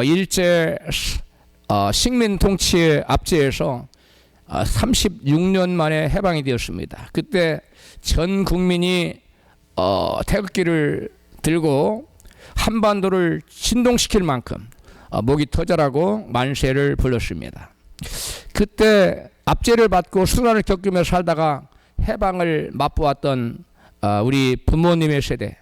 일제 식민 통치의 압제에서 36년 만에 해방이 되었습니다. 그때 전 국민이 태극기를 들고 한반도를 진동시킬 만큼 목이 터져라고 만세를 불렀습니다. 그때 압제를 받고 수난을 겪으며 살다가 해방을 맛보았던 우리 부모님의 세대,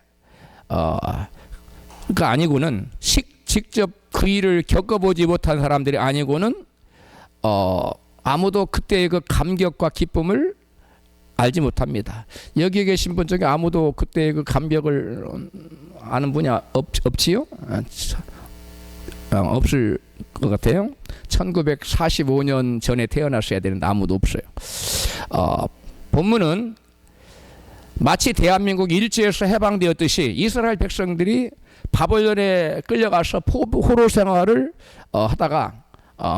그 아니고는 직접 그 일을 겪어보지 못한 사람들이 아니고는 아무도 그때의 그 감격과 기쁨을 알지 못합니다. 여기 계신 분 중에 아무도 그때의 그 감격을 아는 분이 없지요? 없을 것 같아요. 1945년 전에 태어났어야 되는데 아무도 없어요. 본문은 마치 대한민국이 일제에서 해방되었듯이 이스라엘 백성들이 바벨론에 끌려가서 포로 생활을 하다가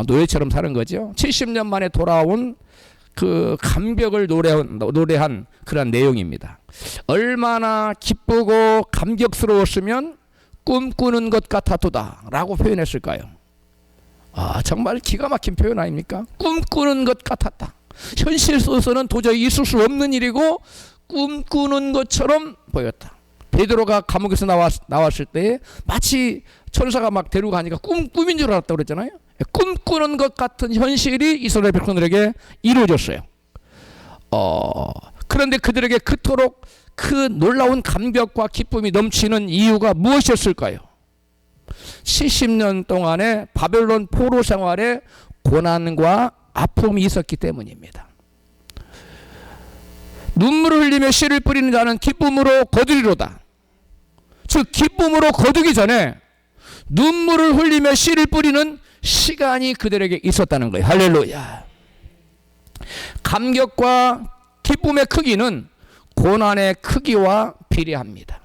노예처럼 사는 거죠. 70년 만에 돌아온 그 감격을 노래한 그런 내용입니다. 얼마나 기쁘고 감격스러웠으면 꿈꾸는 것 같았도다 라고 표현했을까요? 정말 기가 막힌 표현 아닙니까? 꿈꾸는 것 같았다. 현실 속에서는 도저히 있을 수 없는 일이고 꿈꾸는 것처럼 보였다. 베드로가 감옥에서 나왔을 때 마치 천사가 막 데리고 가니까 꿈인 줄 알았다고 그랬잖아요. 꿈꾸는 것 같은 현실이 이스라엘 백성들에게 이루어졌어요. 그런데 그들에게 그토록 그 놀라운 감격과 기쁨이 넘치는 이유가 무엇이었을까요? 70년 동안의 바벨론 포로 생활에 고난과 아픔이 있었기 때문입니다. 눈물을 흘리며 씨를 뿌리는 자는 기쁨으로 거두리로다. 즉 기쁨으로 거두기 전에 눈물을 흘리며 씨를 뿌리는 시간이 그들에게 있었다는 거예요. 할렐루야. 감격과 기쁨의 크기는 고난의 크기와 비례합니다.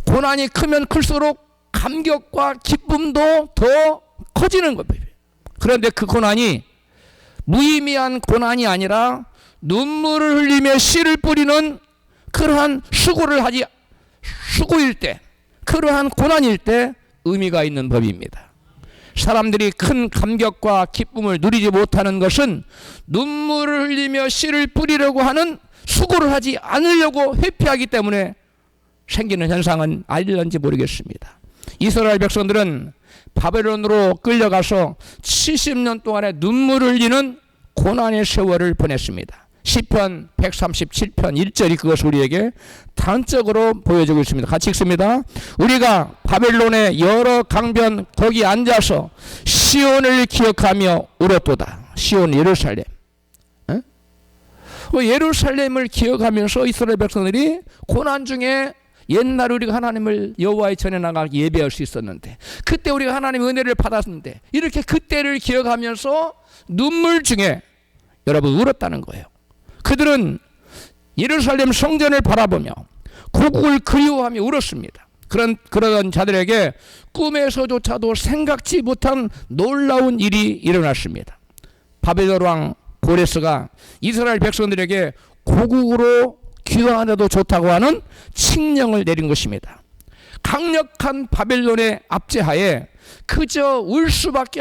고난이 크면 클수록 감격과 기쁨도 더 커지는 거예요. 그런데 그 고난이 무의미한 고난이 아니라 눈물을 흘리며 씨를 뿌리는 그러한 수고일 때, 그러한 고난일 때 의미가 있는 법입니다. 사람들이 큰 감격과 기쁨을 누리지 못하는 것은 눈물을 흘리며 씨를 뿌리려고 하는 수고를 하지 않으려고 회피하기 때문에 생기는 현상은 알릴런지 모르겠습니다. 이스라엘 백성들은 바벨론으로 끌려가서 70년 동안의 눈물을 흘리는 고난의 세월을 보냈습니다. 시편 137편 1절이 그것을 우리에게 단적으로 보여주고 있습니다. 같이 읽습니다. 우리가 바벨론의 여러 강변 거기 앉아서 시온을 기억하며 울었도다. 시온 예루살렘. 예루살렘을 기억하면서 이스라엘 백성들이 고난 중에 옛날 우리가 하나님을 여호와의 전에 나가 예배할 수 있었는데, 그때 우리가 하나님의 은혜를 받았는데, 이렇게 그때를 기억하면서 눈물 중에 여러분 울었다는 거예요. 그들은 예루살렘 성전을 바라보며 고국을 그리워하며 울었습니다. 그런 자들에게 꿈에서조차도 생각지 못한 놀라운 일이 일어났습니다. 바벨론 왕 고레스가 이스라엘 백성들에게 고국으로 귀환해도 좋다고 하는 칙령을 내린 것입니다. 강력한 바벨론의 압제하에 그저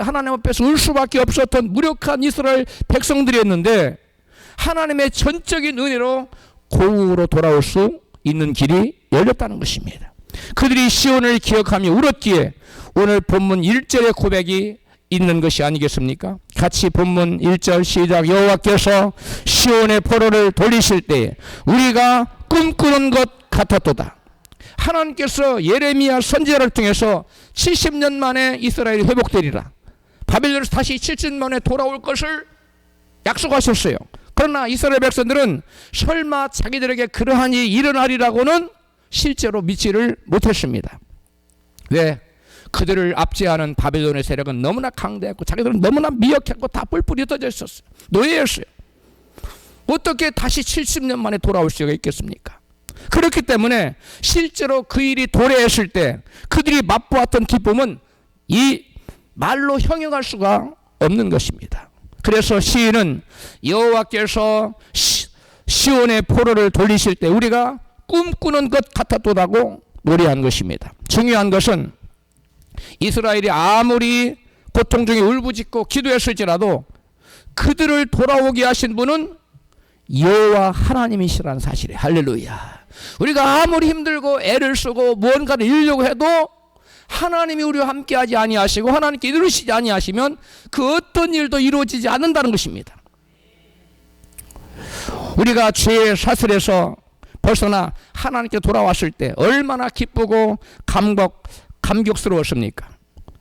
하나님 앞에서 울 수밖에 없었던 무력한 이스라엘 백성들이었는데, 하나님의 전적인 은혜로 고국으로 돌아올 수 있는 길이 열렸다는 것입니다. 그들이 시온을 기억하며 울었기에 오늘 본문 1절의 고백이 있는 것이 아니겠습니까? 같이 본문 1절 시작. 여호와께서 시온의 포로를 돌리실 때에 우리가 꿈꾸는 것 같았도다. 하나님께서 예레미야 선지자를 통해서 70년 만에 이스라엘이 회복되리라, 바벨론에서 다시 70년 만에 돌아올 것을 약속하셨어요. 그러나 이스라엘 백성들은 설마 자기들에게 그러한 일이 일어나리라고는 실제로 믿지를 못했습니다. 왜? 그들을 압제하는 바벨론의 세력은 너무나 강대했고 자기들은 너무나 미약했고 다 뿔뿔이 흩어져 있었어요. 노예였어요. 어떻게 다시 70년 만에 돌아올 수가 있겠습니까? 그렇기 때문에 실제로 그 일이 도래했을 때 그들이 맛보았던 기쁨은 이 말로 형용할 수가 없는 것입니다. 그래서 시인은 여호와께서 시온의 포로를 돌리실 때 우리가 꿈꾸는 것 같았도다고 노래한 것입니다. 중요한 것은 이스라엘이 아무리 고통 중에 울부짖고 기도했을지라도 그들을 돌아오게 하신 분은 여호와 하나님이시라는 사실이에요. 할렐루야. 우리가 아무리 힘들고 애를 쓰고 무언가를 이루려고 해도 하나님이 우리와 함께하지 아니하시고 하나님께 이루시지 아니하시면 그 어떤 일도 이루어지지 않는다는 것입니다. 우리가 죄의 사슬에서 벗어나 하나님께 돌아왔을 때 얼마나 기쁘고 감격스러웠습니까?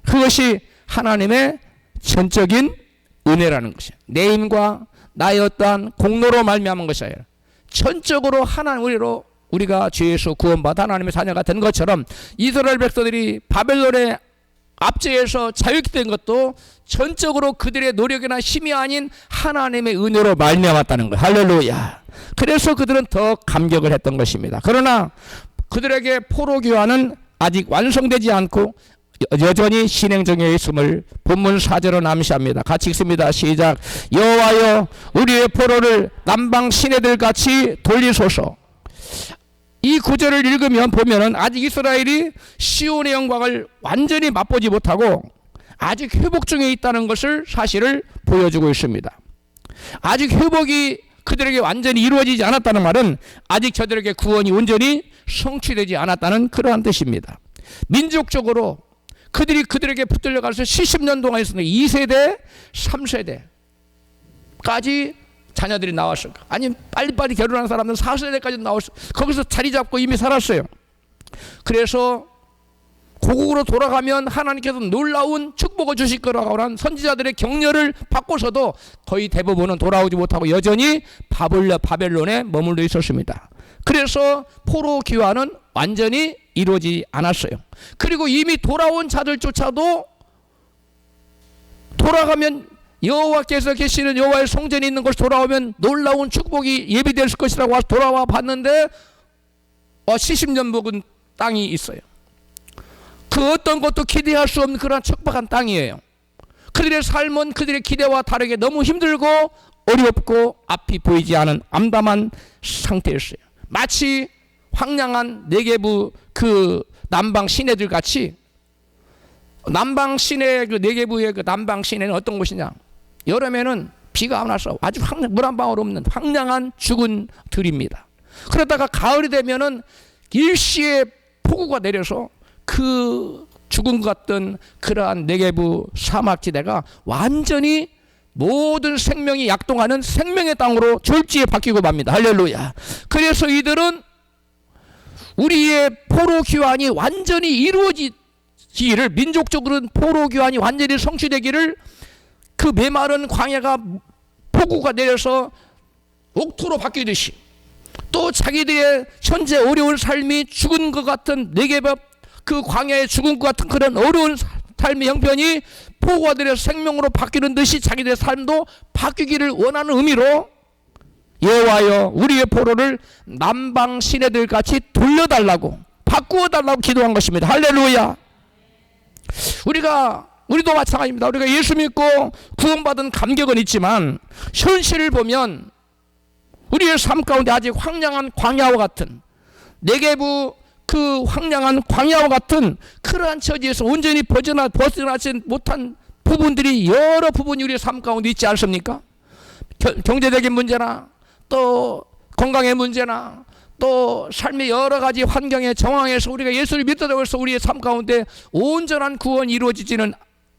그것이 하나님의 전적인 은혜라는 것이에요. 내 힘과 나의 어떠한 공로로 말미암은 것이 아니라 전적으로 하나님 우리가 죄에서 구원받아 하나님의 자녀가 된 것처럼 이스라엘 백성들이 바벨론의 압제에서 자유케 된 것도 전적으로 그들의 노력이나 힘이 아닌 하나님의 은혜로 말미암았다는 거예요. 할렐루야. 그래서 그들은 더 감격을 했던 것입니다. 그러나 그들에게 포로 교환은 아직 완성되지 않고 여전히 진행 중에 있음을 본문 4절로 암시합니다. 같이 읽습니다. 시작. 여호와여 우리의 포로를 남방 시내들 같이 돌리소서. 이 구절을 읽으면 보면은 아직 이스라엘이 시온의 영광을 완전히 맛보지 못하고 아직 회복 중에 있다는 것을 사실을 보여주고 있습니다. 아직 회복이 그들에게 완전히 이루어지지 않았다는 말은 아직 저들에게 구원이 온전히 성취되지 않았다는 그러한 뜻입니다. 민족적으로 그들에게 붙들려 가서 70년 동안 있었는데 2세대, 3세대까지 자녀들이 나왔을까? 아니면 빨리빨리 결혼한 사람들은 4세대까지 나왔어. 거기서 자리 잡고 이미 살았어요. 그래서 고국으로 돌아가면 하나님께서 놀라운 축복을 주실 거라고 하는 선지자들의 격려를 받고서도 거의 대부분은 돌아오지 못하고 여전히 바벨론에 머물러 있었습니다. 그래서 포로 귀환은 완전히 이루어지지 않았어요. 그리고 이미 돌아온 자들조차도 돌아가면 여호와께서 계시는 여호와의 성전이 있는 곳에 돌아오면 놀라운 축복이 예비될 것이라고 돌아와 봤는데 70년 묵은 땅이 있어요. 그 어떤 것도 기대할 수 없는 그런 척박한 땅이에요. 그들의 삶은 그들의 기대와 다르게 너무 힘들고 어렵고 앞이 보이지 않은 암담한 상태였어요. 마치 황량한 네게부 그 남방 시내들 같이. 남방 시내 그 네게부의 그 남방 시내는 어떤 곳이냐? 여름에는 비가 안 와서 아주 물 한 방울 없는 황량한 죽은 들입니다. 그러다가 가을이 되면은 일시에 폭우가 내려서 그 죽은 것 같던 그러한 네게부 사막지대가 완전히 모든 생명이 약동하는 생명의 땅으로 졸지에 바뀌고 맙니다. 할렐루야. 그래서 이들은 우리의 포로 귀환이 완전히 이루어지기를, 민족적으로는 포로 귀환이 완전히 성취되기를 그 메마른 광야가 폭우가 내려서 옥토로 바뀌듯이 또 자기들의 현재 어려운 삶이 죽은 것 같은 네게부 그 광야에 죽은 것 같은 그런 어려운 삶의 형편이 폭우가 내려서 생명으로 바뀌는 듯이 자기들의 삶도 바뀌기를 원하는 의미로 여호와여 우리의 포로를 남방 시내들 같이 돌려달라고 바꾸어 달라고 기도한 것입니다. 할렐루야. 우리도 마찬가지입니다. 우리가 예수 믿고 구원받은 감격은 있지만 현실을 보면 우리의 삶 가운데 아직 황량한 광야와 같은 네게부 그 황량한 광야와 같은 그러한 처지에서 온전히 벗어나지 못한 부분들이 여러 부분이 우리의 삶 가운데 있지 않습니까? 경제적인 문제나 또 건강의 문제나 또 삶의 여러 가지 환경의 정황에서 우리가 예수를 믿는다고 해서 우리의 삶 가운데 온전한 구원이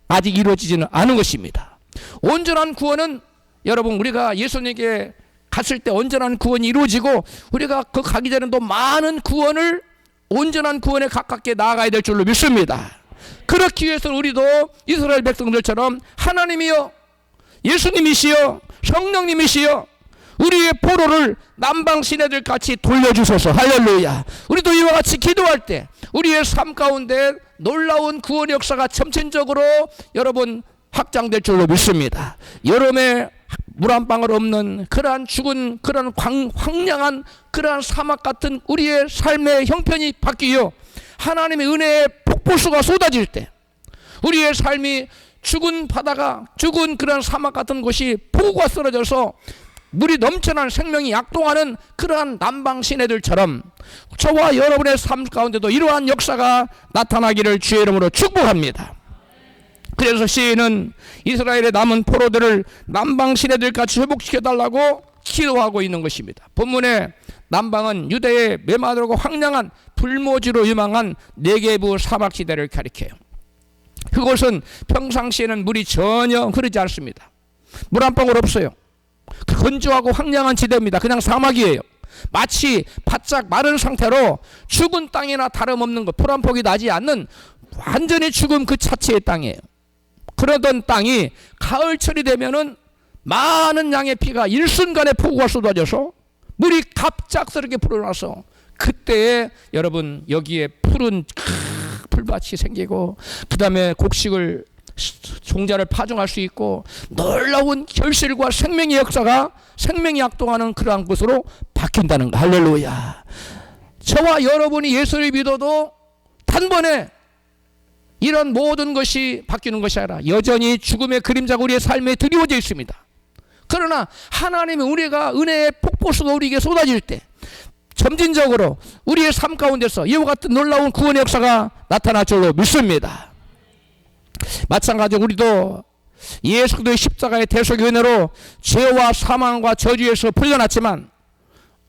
아직 이루어지지는 않은 것입니다. 온전한 구원은 여러분 우리가 예수님께 갔을 때 온전한 구원이 이루어지고 우리가 그 가기 전에 또 많은 구원을 온전한 구원에 가깝게 나아가야 될 줄로 믿습니다. 그렇기 위해서 우리도 이스라엘 백성들처럼 하나님이여 예수님이시여 성령님이시여 우리의 포로를 남방 시내들 같이 돌려주소서. 할렐루야. 우리도 이와 같이 기도할 때 우리의 삶 가운데 놀라운 구원의 역사가 점진적으로 여러분 확장될 줄로 믿습니다. 여름에 물 한 방울 없는 그러한 죽은 그러한 황량한 그러한 사막 같은 우리의 삶의 형편이 바뀌어 하나님의 은혜의 폭포수가 쏟아질 때 우리의 삶이 죽은 바다가 죽은 그러한 사막 같은 곳이 폭우가 쓰러져서 물이 넘쳐나는 생명이 약동하는 그러한 남방 시내들처럼 저와 여러분의 삶 가운데도 이러한 역사가 나타나기를 주의 이름으로 축복합니다. 그래서 시인은 이스라엘의 남은 포로들을 남방 시내들같이 회복시켜달라고 기도하고 있는 것입니다. 본문에 남방은 유대의 메마르고 황량한 불모지로 유망한 네게부 사막지대를 가리켜요. 그곳은 평상시에는 물이 전혀 흐르지 않습니다. 물 한 방울 없어요. 건조하고 황량한 지대입니다. 그냥 사막이에요. 마치 바짝 마른 상태로 죽은 땅이나 다름없는 것, 풀 한 폭이 나지 않는 완전히 죽음 그 자체의 땅이에요. 그러던 땅이 가을철이 되면은 많은 양의 피가 일순간에 폭우가 쏟아져서 물이 갑작스럽게 불어나서 그때에 여러분 여기에 푸른 풀밭이 생기고 그 다음에 곡식을 종자를 파종할 수 있고 놀라운 결실과 생명의 역사가 생명이 약동하는 그러한 곳으로 바뀐다는 거. 할렐루야. 저와 여러분이 예수를 믿어도 단번에 이런 모든 것이 바뀌는 것이 아니라 여전히 죽음의 그림자가 우리의 삶에 드리워져 있습니다. 그러나 하나님의 은혜의 폭포수가 우리에게 쏟아질 때 점진적으로 우리의 삶 가운데서 이와 같은 놀라운 구원의 역사가 나타날 줄로 믿습니다. 마찬가지로 우리도 예수 그리스도의 십자가의 대속의 은혜로 죄와 사망과 저주에서 풀려났지만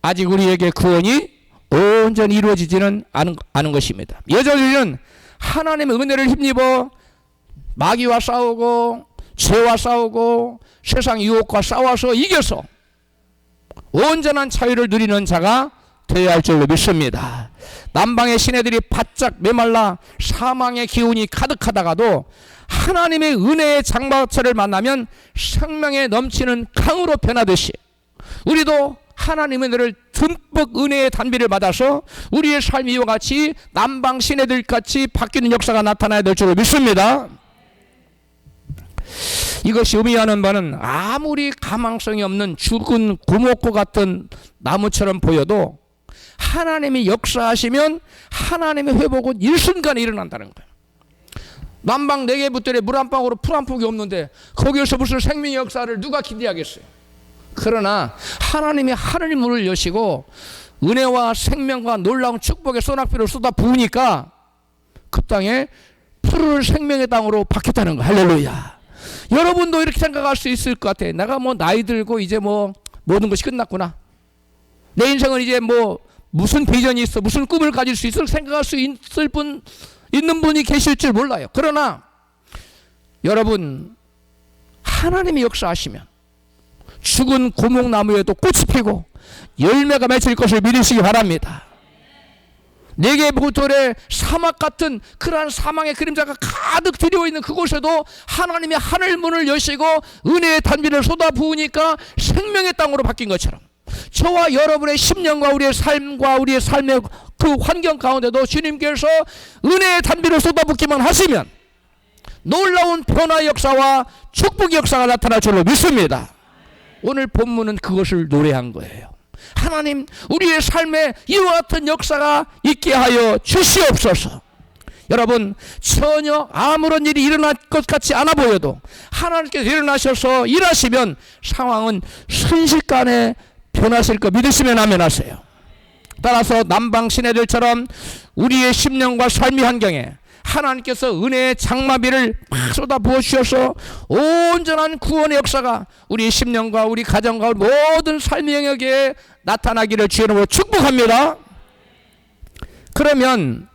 아직 우리에게 구원이 온전히 이루어지지는 않은 것입니다. 여전히 우리는 하나님의 은혜를 힘입어 마귀와 싸우고 죄와 싸우고 세상 유혹과 싸워서 이겨서 온전한 자유를 누리는 자가 되어야 할 줄로 믿습니다. 남방의 시내들이 바짝 메말라 사망의 기운이 가득하다가도 하나님의 은혜의 장마철을 만나면 생명에 넘치는 강으로 변하듯이 우리도 하나님의 은혜를 듬뿍 은혜의 단비를 받아서 우리의 삶이 이와 같이 남방 시내들같이 바뀌는 역사가 나타나야 될 줄로 믿습니다. 이것이 의미하는 바는 아무리 가망성이 없는 죽은 구목고 같은 나무처럼 보여도 하나님이 역사하시면 하나님의 회복은 일순간에 일어난다는 거예요. 남방 네게부들에 물 한 방울로 풀 한 폭이 없는데 거기에서 무슨 생명의 역사를 누가 기대하겠어요. 그러나 하나님이 하늘 문을 여시고 은혜와 생명과 놀라운 축복의 소낙비를 쏟아 부으니까 그 땅에 푸른 생명의 땅으로 바뀌었다는 거예요. 할렐루야. 여러분도 이렇게 생각할 수 있을 것 같아요. 내가 뭐 나이 들고 이제 뭐 모든 것이 끝났구나. 내 인생은 이제 뭐 무슨 비전이 있어, 무슨 꿈을 가질 수 있어 생각할 수 있는 분이 계실 줄 몰라요. 그러나 여러분 하나님이 역사하시면 죽은 고목나무에도 꽃이 피고 열매가 맺힐 것을 믿으시기 바랍니다. 네게부들의 사막 같은 그러한 사망의 그림자가 가득 들여 있는 그곳에도 하나님이 하늘 문을 여시고 은혜의 단비를 쏟아 부으니까 생명의 땅으로 바뀐 것처럼 저와 여러분의 심령과 우리의 삶과 우리의 삶의 그 환경 가운데도 주님께서 은혜의 단비를 쏟아붓기만 하시면 놀라운 변화의 역사와 축복의 역사가 나타날 줄로 믿습니다. 오늘 본문은 그것을 노래한 거예요. 하나님 우리의 삶에 이와 같은 역사가 있게 하여 주시옵소서. 여러분 전혀 아무런 일이 일어날 것 같지 않아 보여도 하나님께서 일어나셔서 일하시면 상황은 순식간에 변하실 거 믿으시면 아멘 하세요. 따라서 남방 시내들처럼 우리의 심령과 삶의 환경에 하나님께서 은혜의 장마비를 막 쏟아 부어 주셔서 온전한 구원의 역사가 우리 심령과 우리 가정과 모든 삶의 영역에 나타나기를 주의 이름으로 축복합니다. 그러면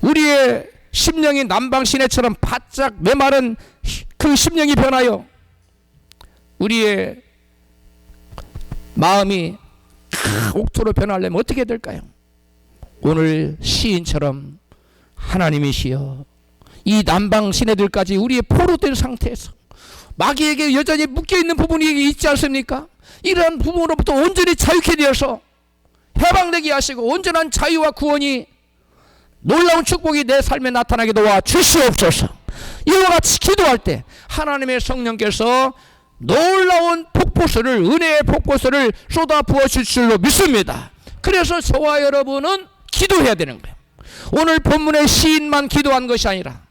우리의 심령이 남방 시내처럼 바짝 메마른 그 심령이 변하여 우리의 마음이 옥토로 변하려면 어떻게 될까요? 오늘 시인처럼 하나님이시여 이 남방 시내들까지 우리의 포로된 상태에서 마귀에게 여전히 묶여있는 부분이 있지 않습니까? 이러한 부분으로부터 온전히 자유케 되어서 해방되게 하시고 온전한 자유와 구원이 놀라운 축복이 내 삶에 나타나게 도와 주시옵소서. 이와 같이 기도할 때 하나님의 성령께서 놀라운 폭포수를 은혜의 폭포수를 쏟아 부어줄 줄로 믿습니다. 그래서 저와 여러분은 기도해야 되는 거예요. 오늘 본문의 시인만 기도한 것이 아니라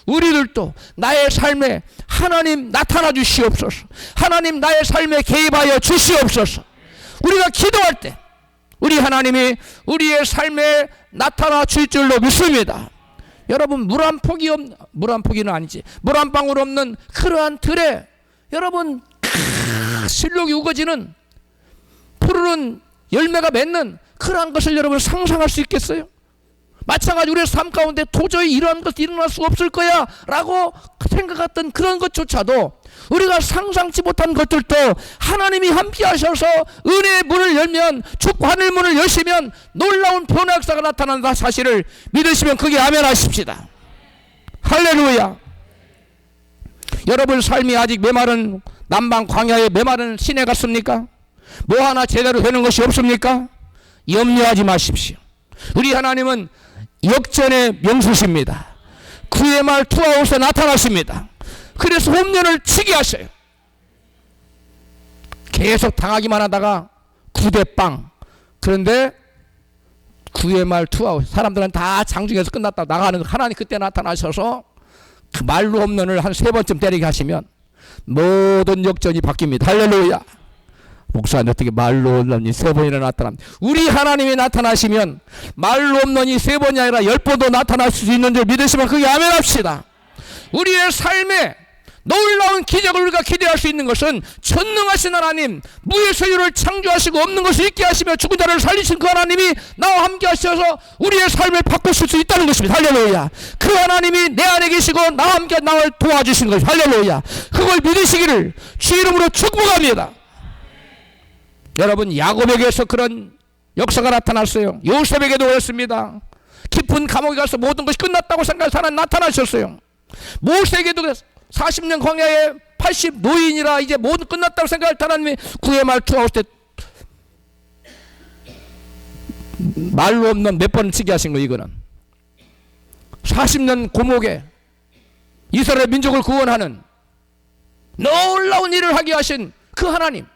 우리들도 나의 삶에 하나님 나타나 주시옵소서. 하나님 나의 삶에 개입하여 주시옵소서. 우리가 기도할 때 우리 하나님이 우리의 삶에 나타나 줄 줄로 믿습니다. 여러분 물 한 포기는 아니지, 물 한 방울 없는 그러한 들에 여러분 실록이 우거지는 푸르른 열매가 맺는 그러한 것을 여러분 상상할 수 있겠어요? 마찬가지로 우리의 삶 가운데 도저히 이러한 것이 일어날 수 없을 거야 라고 생각했던 그런 것조차도 우리가 상상치 못한 것들도 하나님이 함께 하셔서 은혜의 문을 열면, 하늘 문을 여시면 놀라운 변화 역사가 나타난다 사실을 믿으시면 그게 아멘 하십시다. 할렐루야. 여러분 삶이 아직 메마른 남방 광야에 메마른 시내 같습니까? 뭐 하나 제대로 되는 것이 없습니까? 염려하지 마십시오. 우리 하나님은 역전의 명수십니다. 그의 말 투아웃에 나타나십니다. 그래서 홈런을 치게 하셔요. 계속 당하기만 하다가 9대0. 그런데 9의 말 투아웃. 사람들은 다 장중에서 끝났다 나가는 하나님 그때 나타나셔서 그 말로 홈런을 한 3번쯤 때리게 하시면 모든 역전이 바뀝니다. 할렐루야. 목사님 어떻게 말로 홈런이 3번이나 나타납니다. 우리 하나님이 나타나시면 말로 홈런이 3번이 아니라 10번도 나타날 수 있는 줄 믿으시면 그게 아멘 합시다. 우리의 삶에 놀라운 기적을 우리가 기대할 수 있는 것은 전능하신 하나님, 무에서 유를 창조하시고 없는 것을 있게 하시며 죽은 자를 살리신 그 하나님이 나와 함께 하셔서 우리의 삶을 바꾸실 수 있다는 것입니다. 할렐루야. 그 하나님이 내 안에 계시고 나와 함께 나를 도와주시는 것입니다. 할렐루야. 그걸 믿으시기를 주 이름으로 축복합니다. 여러분 야곱에게서 그런 역사가 나타났어요. 요셉에게도 그랬습니다. 깊은 감옥에 가서 모든 것이 끝났다고 생각해서 하나님 나타나셨어요. 모세에게도 40년 광야에 80 노인이라 이제 모두 끝났다고 생각할 때 하나님이 구의 말 투아웃 때 말로 없는 몇 번을 치게 하신 거. 이거는 40년 고목에 이스라엘 민족을 구원하는 놀라운 일을 하게 하신 그 하나님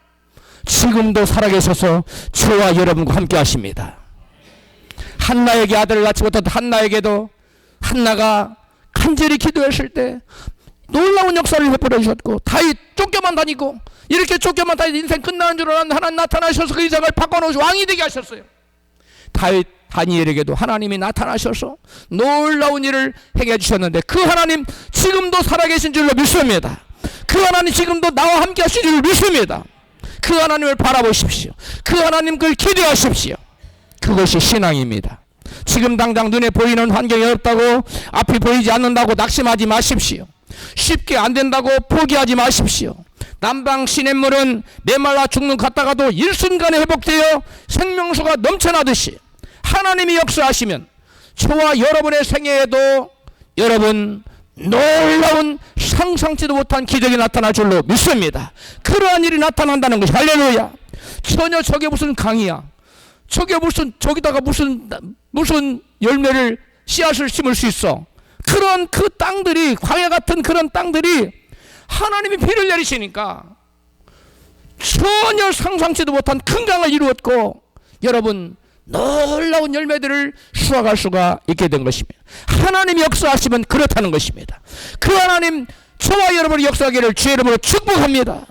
지금도 살아계셔서 저와 여러분과 함께 하십니다. 한나에게 아들을 낳지 못한 한나에게도 한나가 간절히 기도했을 때 놀라운 역사를 베풀어 주셨고, 다윗 쫓겨만 다니고 이렇게 쫓겨만 다니고 인생 끝나는 줄 알았는데 하나님 나타나셔서 그 인생을 바꿔놓으시고 왕이 되게 하셨어요. 다윗 다니엘에게도 하나님이 나타나셔서 놀라운 일을 행해 주셨는데 그 하나님 지금도 살아계신 줄로 믿습니다. 그 하나님 지금도 나와 함께 하실 줄로 믿습니다. 그 하나님을 바라보십시오. 그 하나님 걸 기대하십시오. 그것이 신앙입니다. 지금 당장 눈에 보이는 환경이 어렵다고, 앞이 보이지 않는다고 낙심하지 마십시오. 쉽게 안 된다고 포기하지 마십시오. 남방 시냇물은 메말라 죽는 갔다가도 일순간에 회복되어 생명수가 넘쳐나듯이 하나님이 역사하시면 저와 여러분의 생애에도 여러분 놀라운 상상치도 못한 기적이 나타날 줄로 믿습니다. 그러한 일이 나타난다는 것이 할렐루야. 전혀 저게 무슨 강이야, 저게 무슨 저기다가 무슨 열매를 씨앗을 심을 수 있어. 그런 그 땅들이, 광야 같은 그런 땅들이 하나님이 비를 내리시니까 전혀 상상치도 못한 큰 강을 이루었고 여러분 놀라운 열매들을 수확할 수가 있게 된 것입니다. 하나님이 역사하시면 그렇다는 것입니다. 그 하나님 저와 여러분의 역사하기를 주의 이름으로 축복합니다.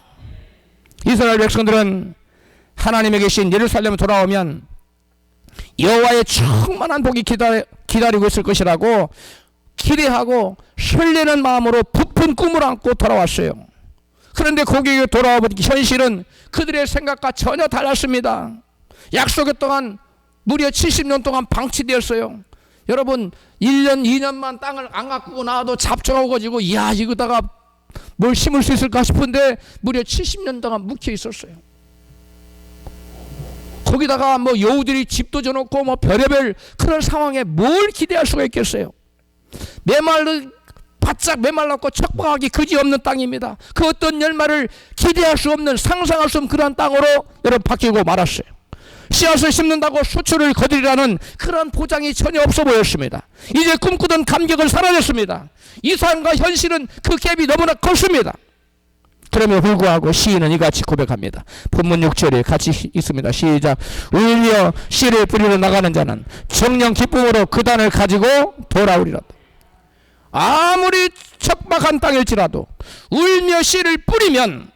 이스라엘 백성들은 하나님에 계신 예루살렘에 돌아오면 여호와의 충만한 복이 기다리고 있을 것이라고 기대하고 설레는 마음으로 부푼 꿈을 안고 돌아왔어요. 그런데 거기에 돌아와 보니 현실은 그들의 생각과 전혀 달랐습니다. 약속의 동안 무려 70년 동안 방치되었어요. 여러분 1년 2년만 땅을 안 가꾸고 나와도 잡초가 오가지고 이야 이거다가 뭘 심을 수 있을까 싶은데 무려 70년 동안 묵혀 있었어요. 거기다가 뭐 여우들이 집도 져놓고 뭐 별의별 그런 상황에 뭘 기대할 수가 있겠어요. 바짝 메말랐고 척박하기 그지없는 땅입니다. 그 어떤 열매를 기대할 수 없는, 상상할 수 없는 그런 땅으로 여러분 바뀌고 말았어요. 씨앗을 심는다고 수출을 거두리라는 그런 보장이 전혀 없어 보였습니다. 이제 꿈꾸던 감격은 사라졌습니다. 이 삶과 현실은 그 갭이 너무나 컸습니다. 그럼에도 불구하고 시인은 이같이 고백합니다. 본문 6절에 같이 있습니다. 시작. 울며 씨를 뿌리러 나가는 자는 정령 기쁨으로 그 단을 가지고 돌아오리라. 아무리 척박한 땅일지라도 울며 씨를 뿌리면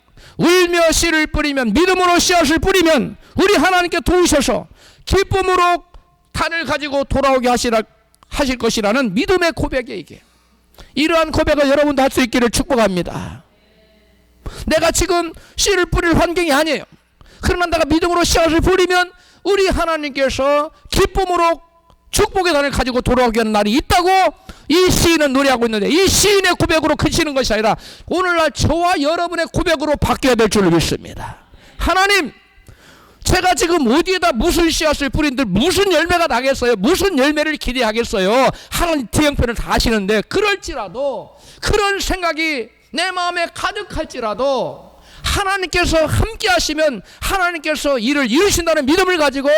믿음으로 씨앗을 뿌리면 우리 하나님께 도우셔서 기쁨으로 단을 가지고 돌아오게 하실 것이라는 믿음의 고백이에요. 이게 이러한 고백을 여러분도 할 수 있기를 축복합니다. 내가 지금 씨를 뿌릴 환경이 아니에요. 그러나 내가 믿음으로 씨앗을 뿌리면 우리 하나님께서 기쁨으로 축복의 단을 가지고 돌아오게 하는 날이 있다고 이 시인은 노래하고 있는데, 이 시인의 고백으로 그치는 것이 아니라 오늘날 저와 여러분의 고백으로 바뀌어야 될 줄을 믿습니다. 하나님, 제가 지금 어디에다 무슨 씨앗을 뿌린들 무슨 열매가 나겠어요? 무슨 열매를 기대하겠어요? 하나님 뒤형편을 다 하시는데, 그럴지라도 그런 생각이 내 마음에 가득할지라도 하나님께서 함께 하시면 하나님께서 일을 이루신다는 믿음을 가지고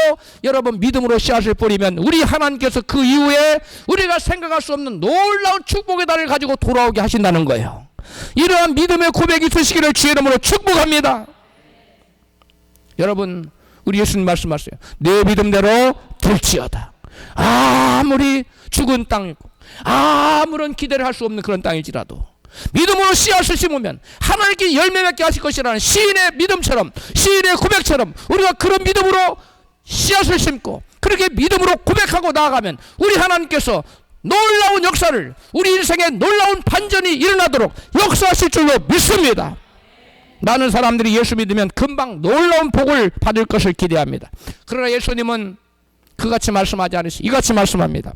여러분 믿음으로 씨앗을 뿌리면 우리 하나님께서 그 이후에 우리가 생각할 수 없는 놀라운 축복의 달을 가지고 돌아오게 하신다는 거예요. 이러한 믿음의 고백이 있으시기를 주의 이름으로 축복합니다. 여러분, 우리 예수님 말씀하세요. 내 믿음대로 될지어다. 아무리 죽은 땅이고 아무런 기대를 할 수 없는 그런 땅일지라도 믿음으로 씨앗을 심으면 하나님께 열매 맺게 하실 것이라는 시인의 믿음처럼, 시인의 고백처럼 우리가 그런 믿음으로 씨앗을 심고 그렇게 믿음으로 고백하고 나아가면 우리 하나님께서 놀라운 역사를, 우리 인생에 놀라운 반전이 일어나도록 역사하실 줄로 믿습니다. 많은 사람들이 예수 믿으면 금방 놀라운 복을 받을 것을 기대합니다. 그러나 예수님은 그같이 말씀하지 않으시고 이같이 말씀합니다.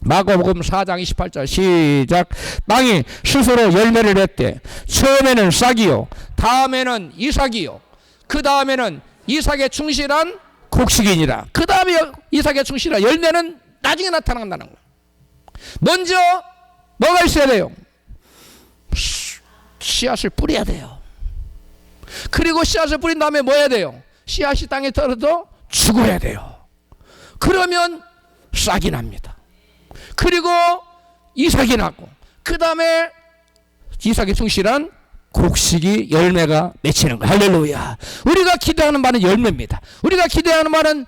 마가복음 4장 28절 시작. 땅이 스스로 열매를 맺되 처음에는 싹이요 다음에는 이삭이요 그 다음에는 이삭에 충실한 곡식이니라. 그 다음에 이삭에 충실한 열매는 나중에 나타난다는 거예요. 먼저 뭐가 있어야 돼요? 씨앗을 뿌려야 돼요. 그리고 씨앗을 뿌린 다음에 뭐 해야 돼요? 씨앗이 땅에 떨어져 죽어야 돼요. 그러면 싹이 납니다. 그리고 이삭이 나고 그 다음에 이삭에 충실한 곡식이 열매가 맺히는 거예요. 할렐루야. 우리가 기대하는 바는 열매입니다. 우리가 기대하는 바는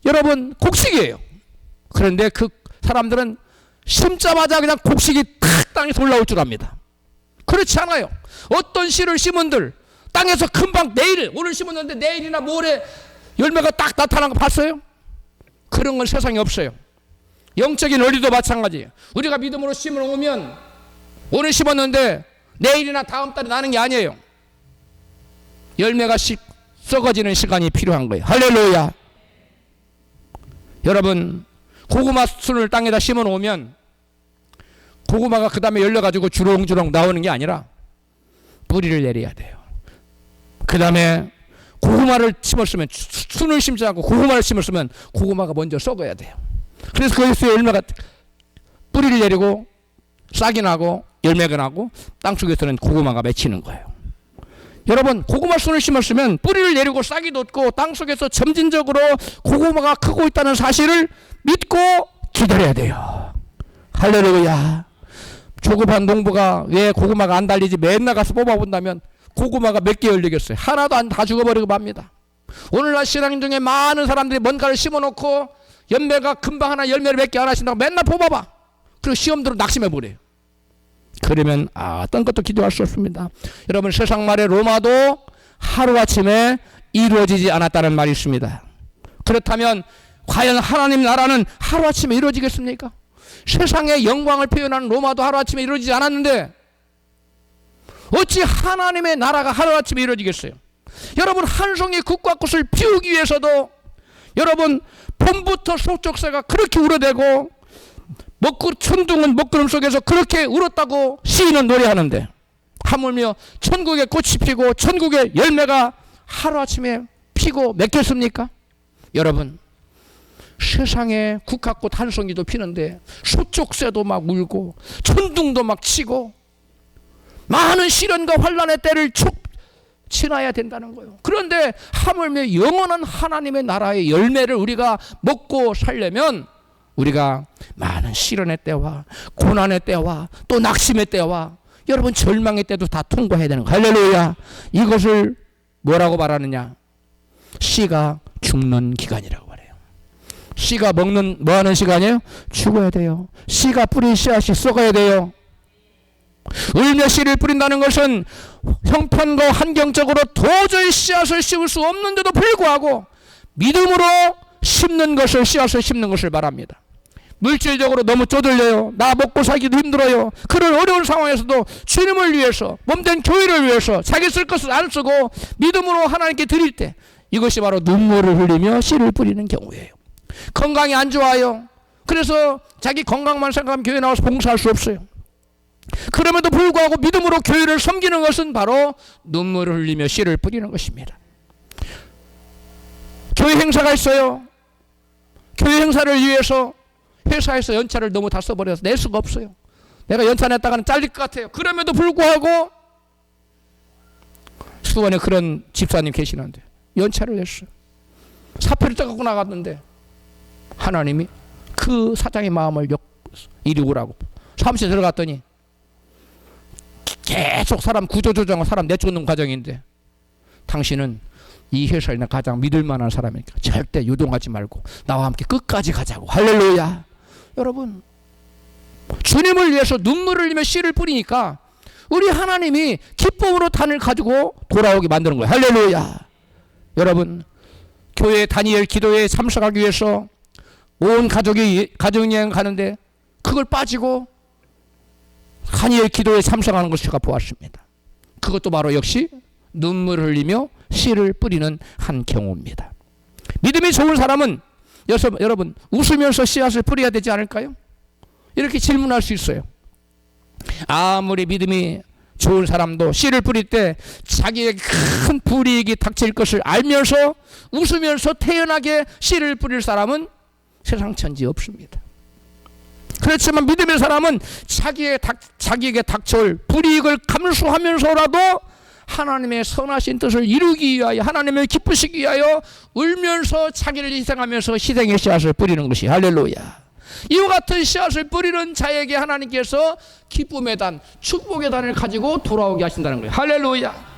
여러분 곡식이에요. 그런데 그 사람들은 심자마자 그냥 곡식이 탁 땅에서 올라올 줄 압니다. 그렇지 않아요. 어떤 씨를 심은들 땅에서 금방 오늘 심었는데 내일이나 모레 열매가 딱 나타난 거 봤어요? 그런 건 세상에 없어요. 영적인 원리도 마찬가지예요. 우리가 믿음으로 심을 오면 오늘 심었는데 내일이나 다음 달에 나는 게 아니에요. 열매가 썩어지는 시간이 필요한 거예요. 할렐루야. 여러분, 고구마 순을 땅에다 심어 놓으면 고구마가 그 다음에 열려가지고 주렁주렁 나오는 게 아니라 뿌리를 내려야 돼요. 그 다음에 고구마를 심었으면, 순을 심지 않고 고구마를 심었으면 고구마가 먼저 썩어야 돼요. 그래서 거기서 열매가 뿌리를 내리고 싹이 나고 열매가 나고 땅속에서는 고구마가 맺히는 거예요. 여러분, 고구마 순을 심었으면 뿌리를 내리고 싹이 돋고 땅속에서 점진적으로 고구마가 크고 있다는 사실을 믿고 기다려야 돼요. 할렐루야. 조급한 농부가 왜 고구마가 안 달리지 맨날 가서 뽑아본다면 고구마가 몇 개 열리겠어요? 하나도 안 다 죽어버리고 맙니다. 오늘날 신앙인 중에 많은 사람들이 뭔가를 심어놓고 열매가 금방 하나 열매를 몇 개 안 하신다고 맨날 뽑아봐. 그리고 시험대로 낙심해버려요. 그러면 어떤 것도 기도할 수 없습니다. 여러분, 세상 말에 로마도 하루아침에 이루어지지 않았다는 말이 있습니다. 그렇다면 과연 하나님 나라는 하루아침에 이루어지겠습니까? 세상의 영광을 표현하는 로마도 하루아침에 이루어지지 않았는데 어찌 하나님의 나라가 하루아침에 이루어지겠어요? 여러분, 한 송이 국화꽃을 피우기 위해서도 여러분 봄부터 소쩍새가 그렇게 울어대고 천둥은 먹구름 속에서 그렇게 울었다고 시인은 노래하는데 하물며 천국에 꽃이 피고 천국의 열매가 하루아침에 피고 맺겠습니까? 여러분, 세상에 국화꽃 한 송이도 피는데 소쩍새도 막 울고 천둥도 막 치고 많은 시련과 환난의 때를 지나야 된다는 거예요. 그런데 하물며 영원한 하나님의 나라의 열매를 우리가 먹고 살려면 우리가 많은 시련의 때와 고난의 때와 또 낙심의 때와 여러분 절망의 때도 다 통과해야 되는 거예요. 할렐루야. 이것을 뭐라고 말하느냐? 씨가 죽는 기간이라고 말해요. 씨가 먹는 뭐 하는 시간이에요? 죽어야 돼요. 씨가 뿌린 씨앗이 썩어야 돼요. 울며 씨를 뿌린다는 것은 형편과 환경적으로 도저히 씨앗을 심을 수 없는데도 불구하고 믿음으로 심는 것을, 씨앗을 심는 것을 말합니다. 물질적으로 너무 쪼들려요. 나 먹고 살기도 힘들어요. 그런 어려운 상황에서도 주님을 위해서, 몸된 교회를 위해서 자기 쓸 것을 안 쓰고 믿음으로 하나님께 드릴 때, 이것이 바로 눈물을 흘리며 씨를 뿌리는 경우예요. 건강이 안 좋아요. 그래서 자기 건강만 생각하면 교회 나와서 봉사할 수 없어요. 그럼에도 불구하고 믿음으로 교회를 섬기는 것은 바로 눈물을 흘리며 씨를 뿌리는 것입니다. 교회 행사가 있어요. 교회 행사를 위해서 회사에서 연차를 너무 다 써버려서 낼 수가 없어요. 내가 연차 냈다가는 잘릴 것 같아요. 그럼에도 불구하고 수원에 그런 집사님 계시는데 연차를 냈어요. 사표를 떠갖고 나갔는데 하나님이 그 사장의 마음을 이리 오라고 사무실에 들어갔더니 계속 사람 구조조정하고 사람 내쫓는 과정인데, 당신은 이 회사에 가장 믿을 만한 사람이니까 절대 유동하지 말고 나와 함께 끝까지 가자고. 할렐루야. 여러분, 주님을 위해서 눈물을 흘리며 씨를 뿌리니까 우리 하나님이 기쁨으로 단을 가지고 돌아오게 만드는 거예요. 할렐루야. 여러분, 교회 다니엘 기도회에 참석하기 위해서 온 가족이 가족여행 가는데 그걸 빠지고 다니엘 기도회에 참석하는 것을 제가 보았습니다. 그것도 바로 역시 눈물을 흘리며 씨를 뿌리는 한 경우입니다. 믿음이 좋은 사람은 여러분 웃으면서 씨앗을 뿌려야 되지 않을까요? 이렇게 질문할 수 있어요. 아무리 믿음이 좋은 사람도 씨를 뿌릴 때 자기에게 큰 불이익이 닥칠 것을 알면서 웃으면서 태연하게 씨를 뿌릴 사람은 세상 천지 없습니다. 그렇지만 믿음의 사람은 자기에게 닥쳐올 불이익을 감수하면서라도 하나님의 선하신 뜻을 이루기 위하여, 하나님을 기쁘시기 위하여 울면서 자기를 희생하면서 희생의 씨앗을 뿌리는 것이 할렐루야. 이와 같은 씨앗을 뿌리는 자에게 하나님께서 기쁨의 단, 축복의 단을 가지고 돌아오게 하신다는 거예요. 할렐루야.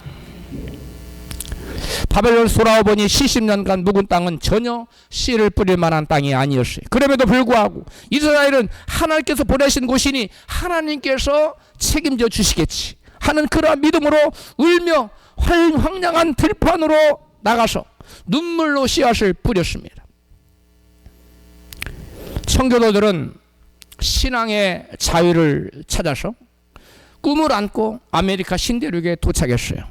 바벨론에서 돌아와 보니 70년간 묵은 땅은 전혀 씨를 뿌릴 만한 땅이 아니었어요. 그럼에도 불구하고 이스라엘은 하나님께서 보내신 곳이니 하나님께서 책임져 주시겠지 하는 그러한 믿음으로 울며 황량한 들판으로 나가서 눈물로 씨앗을 뿌렸습니다. 청교도들은 신앙의 자유를 찾아서 꿈을 안고 아메리카 신대륙에 도착했어요.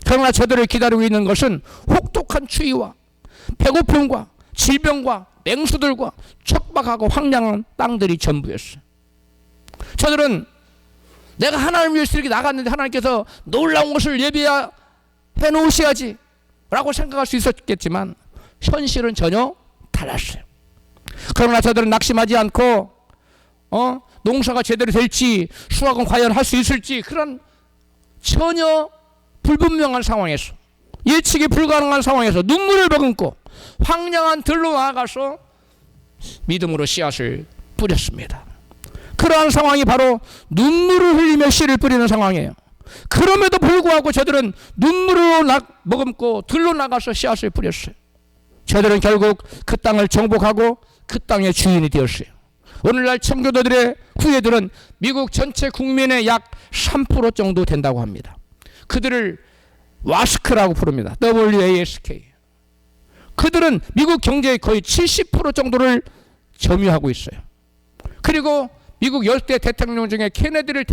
그러나 저들을 기다리고 있는 것은 혹독한 추위와 배고픔과 질병과 맹수들과 척박하고 황량한 땅들이 전부였어요. 저들은 내가 하나님을 위해서 이렇게 나갔는데 하나님께서 놀라운 것을 예비해 놓으셔야지 라고 생각할 수 있었겠지만 현실은 전혀 달랐어요. 그러나 저들은 낙심하지 않고 농사가 제대로 될지 수확은 과연 할 수 있을지 그런 전혀 불분명한 상황에서, 예측이 불가능한 상황에서 눈물을 머금고 황량한 들로 나아가서 믿음으로 씨앗을 뿌렸습니다. 그러한 상황이 바로 눈물을 흘리며 씨를 뿌리는 상황이에요. 그럼에도 불구하고 저들은 눈물을 머금고 들로 나가서 씨앗을 뿌렸어요. 저들은 결국 그 땅을 정복하고 그 땅의 주인이 되었어요. 오늘날 청교도들의 후예들은 미국 전체 국민의 약 3% 정도 된다고 합니다. 그들을 와스크라고 부릅니다. WASK. 그들은 미국 경제의 거의 70% 정도를 점유하고 있어요. 그리고 미국 열대 대통령 중에 케네디를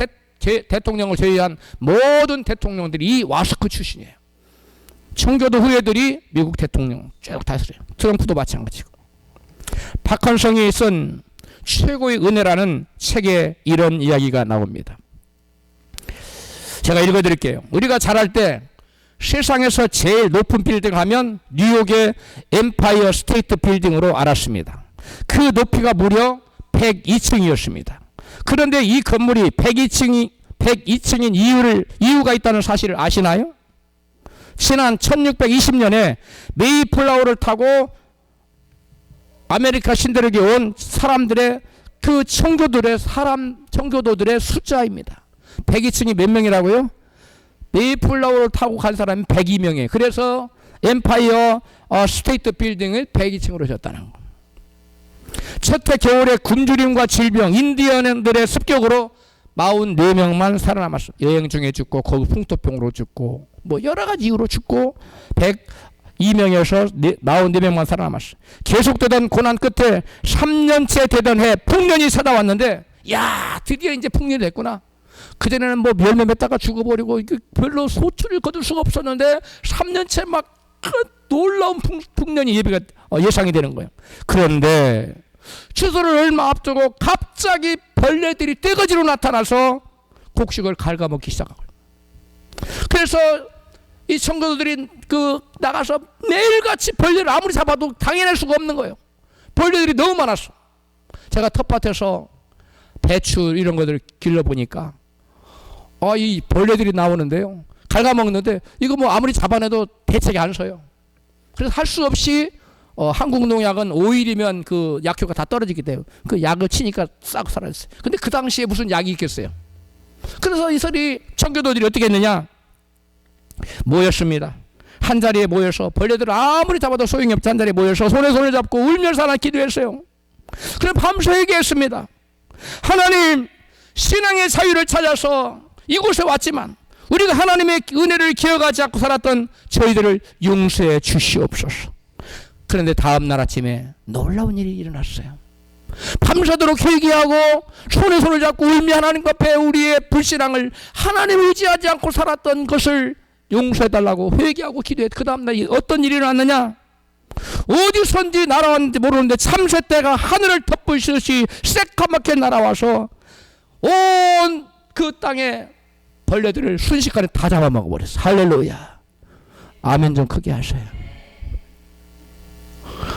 대통령을 제외한 모든 대통령들이 이 와스크 출신이에요. 청교도 후예들이 미국 대통령 쭉 다스려요. 트럼프도 마찬가지고. 박헌성이 쓴 최고의 은혜라는 책에 이런 이야기가 나옵니다. 제가 읽어드릴게요. 우리가 자랄 때 세상에서 제일 높은 빌딩 하면 뉴욕의 엠파이어 스테이트 빌딩으로 알았습니다. 그 높이가 무려 102층이었습니다. 그런데 이 건물이 102층인 이유가 있다는 사실을 아시나요? 지난 1620년에 메이플라워를 타고 아메리카 신대륙에 온 사람들의 그 청교도들의 숫자입니다. 102층이 몇 명이라고요? 메이플라워를 타고 간 사람이 102명이에요. 그래서 엠파이어 스테이트 빌딩을 102층으로 졌다는 거. 첫해 겨울에 굶주림과 질병, 인디언들의 습격으로 44명만 살아남았어. 여행 중에 죽고 거기 풍토병으로 죽고 뭐 여러 가지 이유로 죽고 102명에서 44명만 살아남았어. 계속되던 고난 끝에 3년째 되던 해 풍년이 찾아왔는데 야 드디어 이제 풍년이 됐구나. 그전에는 뭐 열매 맺다가 죽어버리고 별로 소출을 거둘 수가 없었는데 3년째 막 그 놀라운 풍년이 예상이 되는 거예요. 그런데 추수를 얼마 앞두고 갑자기 벌레들이 떼거지로 나타나서 곡식을 갉아먹기 시작하고, 그래서 이 청교도들이 나가서 매일같이 벌레를 아무리 잡아도 당해낼 수가 없는 거예요. 벌레들이 너무 많았어. 제가 텃밭에서 배추 이런 것들을 길러보니까 이 벌레들이 나오는데요, 갉아먹는데 이거 뭐 아무리 잡아내도 대책이 안 서요. 그래서 할 수 없이 한국농약은 5일이면 그 약효가 다 떨어지기 때문에 그 약을 치니까 싹 사라졌어요. 근데 그 당시에 무슨 약이 있겠어요. 그래서 이 소리 청교도들이 어떻게 했느냐, 모였습니다. 한 자리에 모여서 벌레들을 아무리 잡아도 소용이 없지, 한 자리에 모여서 손에 손을 잡고 울면서 하나 기도했어요. 그래 밤새 얘기했습니다. 하나님, 신앙의 자유를 찾아서 이곳에 왔지만 우리가 하나님의 은혜를 기억하지 않고 살았던 저희들을 용서해 주시옵소서. 그런데 다음날 아침에 놀라운 일이 일어났어요. 밤새도록 회개하고 손에 손을 잡고 울며 하나님 앞에 우리의 불신앙을, 하나님을 의지하지 않고 살았던 것을 용서해달라고 회개하고 기도했. 그 다음날 어떤 일이 일어났느냐, 어디선지 날아왔는지 모르는데 참새떼가 하늘을 덮으시듯이 새까맣게 날아와서 온 그 땅에 벌레들을 순식간에 다 잡아먹어 버렸어. 할렐루야. 아멘 좀 크게 하세요.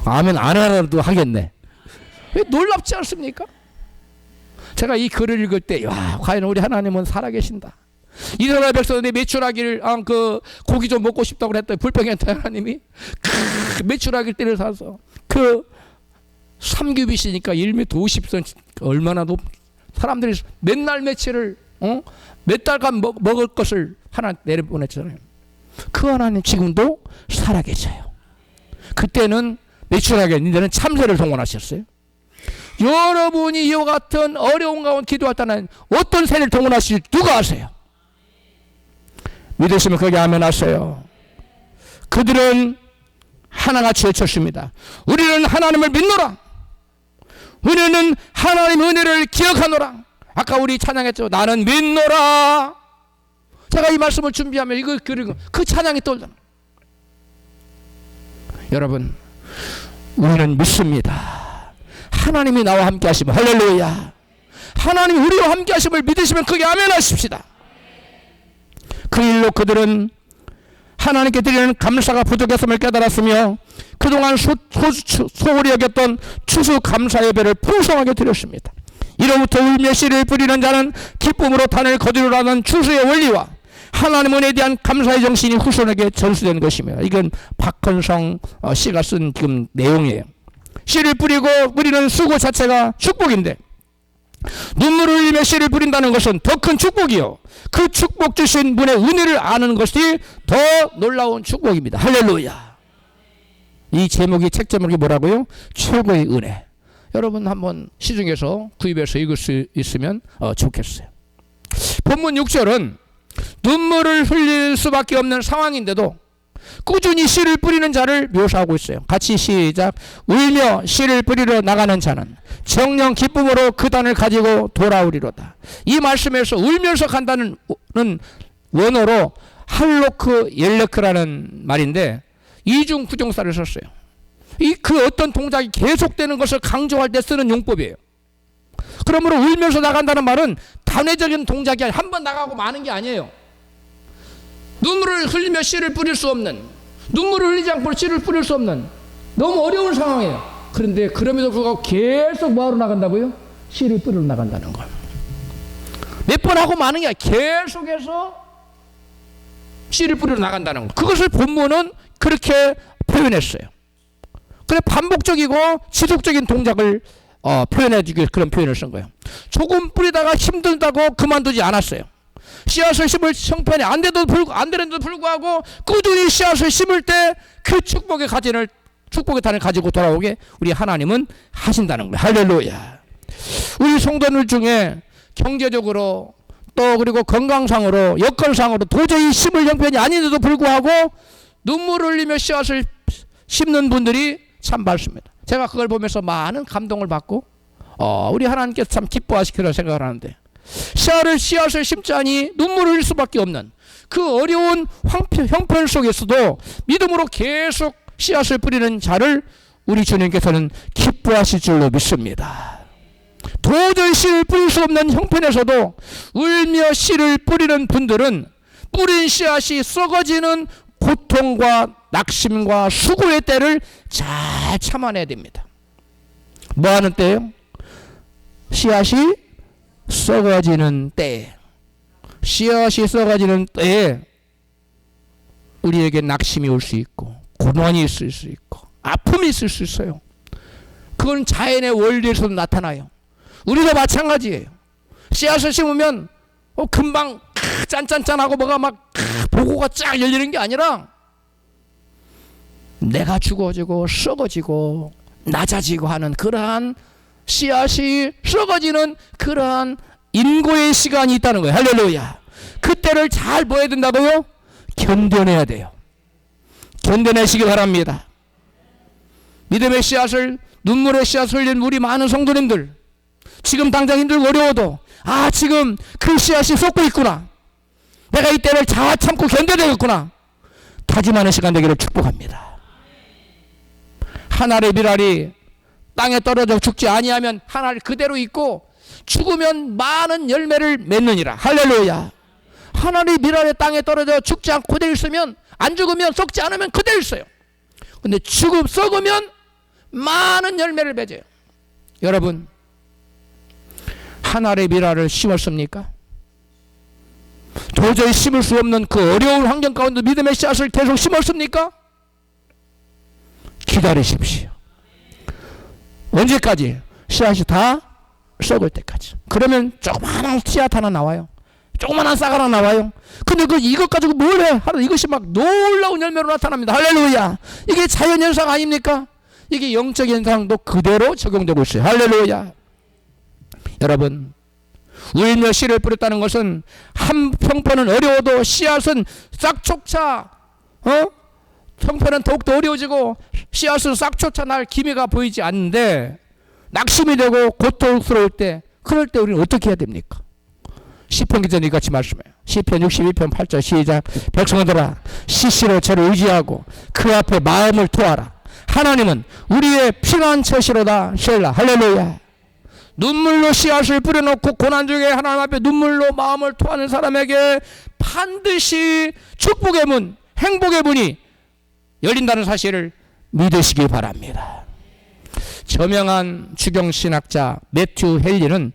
아멘 안 하라도 하겠네. 놀랍지 않습니까? 제가 이 글을 읽을 때, 와, 과연 우리 하나님은 살아계신다. 이스라엘 백성들이 메추라기를 고기 좀 먹고 싶다고 했더니 불평했던 하나님이 메추라기를 때려서 그 삼규빗이니까 1m 50cm 얼마나 높, 사람들이 맨날 메추를 몇 달간 먹을 것을 하나 내려보냈잖아요. 그 하나님 지금도 살아계셔요. 그때는 메추라기 아닌데는 참새를 동원하셨어요. 여러분이 이와 같은 어려운 가운데 기도할 때는 어떤 새를 동원하실지 누가 아세요? 믿으시면 거기 아멘 하세요. 그들은 하나같이 외쳤습니다. 우리는 하나님을 믿노라. 우리는 하나님 은혜를 기억하노라. 아까 우리 찬양했죠. 나는 믿노라. 제가 이 말씀을 준비하면 이거 그리고 그 찬양이 떠올라. 여러분, 우리는 믿습니다. 하나님이 나와 함께 하시면, 할렐루야. 하나님이 우리와 함께 하심을 믿으시면 크게 아멘 하십시다. 그 일로 그들은 하나님께 드리는 감사가 부족했음을 깨달았으며 그동안 소홀히 여겼던 추수 감사 예배를 풍성하게 드렸습니다. 이로부터 울며 씨를 뿌리는 자는 기쁨으로 단을 거두리라는 추수의 원리와 하나님 은혜에 대한 감사의 정신이 후손에게 전수되는 것이며, 이건 박헌성 씨가 쓴 지금 내용이에요. 씨를 뿌리고 뿌리는 수고 자체가 축복인데 눈물을 흘리며 씨를 뿌린다는 것은 더 큰 축복이요, 그 축복 주신 분의 은혜를 아는 것이 더 놀라운 축복입니다. 할렐루야. 이 제목이, 책 제목이 뭐라고요? 최고의 은혜. 여러분 한번 시중에서 구입해서 읽을 수 있으면 좋겠어요. 본문 6절은 눈물을 흘릴 수밖에 없는 상황인데도 꾸준히 씨를 뿌리는 자를 묘사하고 있어요. 같이 시작. 울며 씨를 뿌리러 나가는 자는 정령 기쁨으로 그 단을 가지고 돌아오리로다. 이 말씀에서 울면서 간다는 원어로 할로크 옐레크라는 말인데 이중 부정사를 썼어요. 그 어떤 동작이 계속되는 것을 강조할 때 쓰는 용법이에요. 그러므로 울면서 나간다는 말은 단회적인 동작이 아니라 한 번 나가고 마는 게 아니에요. 눈물을 흘리며 씨를 뿌릴 수 없는, 눈물을 흘리지 않고 씨를 뿌릴 수 없는 너무 어려운 상황이에요. 그런데 그럼에도 불구하고 계속 뭐하러 나간다고요? 씨를 뿌리러 나간다는 걸. 몇 번 하고 마는 게 아니라 계속해서 씨를 뿌리러 나간다는 걸. 그것을 본문은 그렇게 표현했어요. 그래 반복적이고 지속적인 동작을 표현해주기, 그런 표현을 쓴 거예요. 조금 뿌리다가 힘들다고 그만두지 않았어요. 씨앗을 심을 형편이 안 되는데도 불구하고 꾸준히 씨앗을 심을 때 그 축복의 가진을 축복의 탄을 가지고 돌아오게 우리 하나님은 하신다는 거예요. 할렐루야. 우리 성도들 중에 경제적으로 또 그리고 건강상으로 여건상으로 도저히 심을 형편이 아닌데도 불구하고 눈물을 흘리며 씨앗을 심는 분들이 참 많습니다. 제가 그걸 보면서 많은 감동을 받고 우리 하나님께서 참 기뻐하시리라 생각을 하는데, 씨앗을 심자니 눈물을 흘릴 수밖에 없는 그 어려운 형편 속에서도 믿음으로 계속 씨앗을 뿌리는 자를 우리 주님께서는 기뻐하실 줄로 믿습니다. 도저히 씨를 뿌릴 수 없는 형편에서도 울며 씨를 뿌리는 분들은 뿌린 씨앗이 썩어지는 고통과 낙심과 수고의 때를 잘 참아내야 됩니다. 뭐 하는 때요? 씨앗이 썩어지는 때에, 씨앗이 썩어지는 때에 우리에게 낙심이 올 수 있고 고난이 있을 수 있고 아픔이 있을 수 있어요. 그건 자연의 원리에서도 나타나요. 우리도 마찬가지예요. 씨앗을 심으면 금방 짠짠짠하고 뭐가 막 보고가 쫙 열리는 게 아니라 내가 죽어지고 썩어지고 낮아지고 하는 그러한 씨앗이 썩어지는 그러한 인고의 시간이 있다는 거예요. 할렐루야. 그때를 잘 뭐 해야 된다고요? 견뎌내야 돼요. 견뎌내시기 바랍니다. 믿음의 씨앗을, 눈물의 씨앗을 흘린 우리 많은 성도님들, 지금 당장 힘들고 어려워도 지금 그 씨앗이 쏟고 있구나, 내가 이 때를 잘 참고 견뎌내겠구나 다짐하는 시간 되기를 축복합니다. 하늘의 밀알이 땅에 떨어져 죽지 아니하면 하늘 그대로 있고 죽으면 많은 열매를 맺느니라. 할렐루야. 하늘의 밀알이 땅에 떨어져 죽지 않고 그대로 있으면, 안 죽으면, 썩지 않으면 그대로 있어요. 근데 썩으면 많은 열매를 맺어요. 여러분, 하늘의 밀알을 심었습니까? 도저히 심을 수 없는 그 어려운 환경 가운데 믿음의 씨앗을 계속 심었습니까? 기다리십시오. 언제까지? 씨앗이 다 썩을 때까지. 그러면 조그마한 씨앗 하나 나와요. 조그마한 싹 하나 나와요. 근데 이것 가지고 뭘 해? 이것이 막 놀라운 열매로 나타납니다. 할렐루야. 이게 자연현상 아닙니까? 이게 영적 현상도 그대로 적용되고 있어요. 할렐루야. 여러분, 울며 씨를 뿌렸다는 것은 한 형편은 어려워도 씨앗은 싹촉차 형편은 더욱더 어려워지고 씨앗은 싹촉차 날 기미가 보이지 않는데 낙심이 되고 고통스러울 때, 그럴 때 우리는 어떻게 해야 됩니까? 시편 기자님 이같이 말씀해요. 시편 62편 8절 시작. 백성들아, 시시로 저를 의지하고 그 앞에 마음을 토하라. 하나님은 우리의 피난처시로다. 셀라. 할렐루야. 눈물로 씨앗을 뿌려놓고 고난 중에 하나님 앞에 눈물로 마음을 토하는 사람에게 반드시 축복의 문, 행복의 문이 열린다는 사실을 믿으시기 바랍니다. 저명한 주경신학자 매튜 헨리는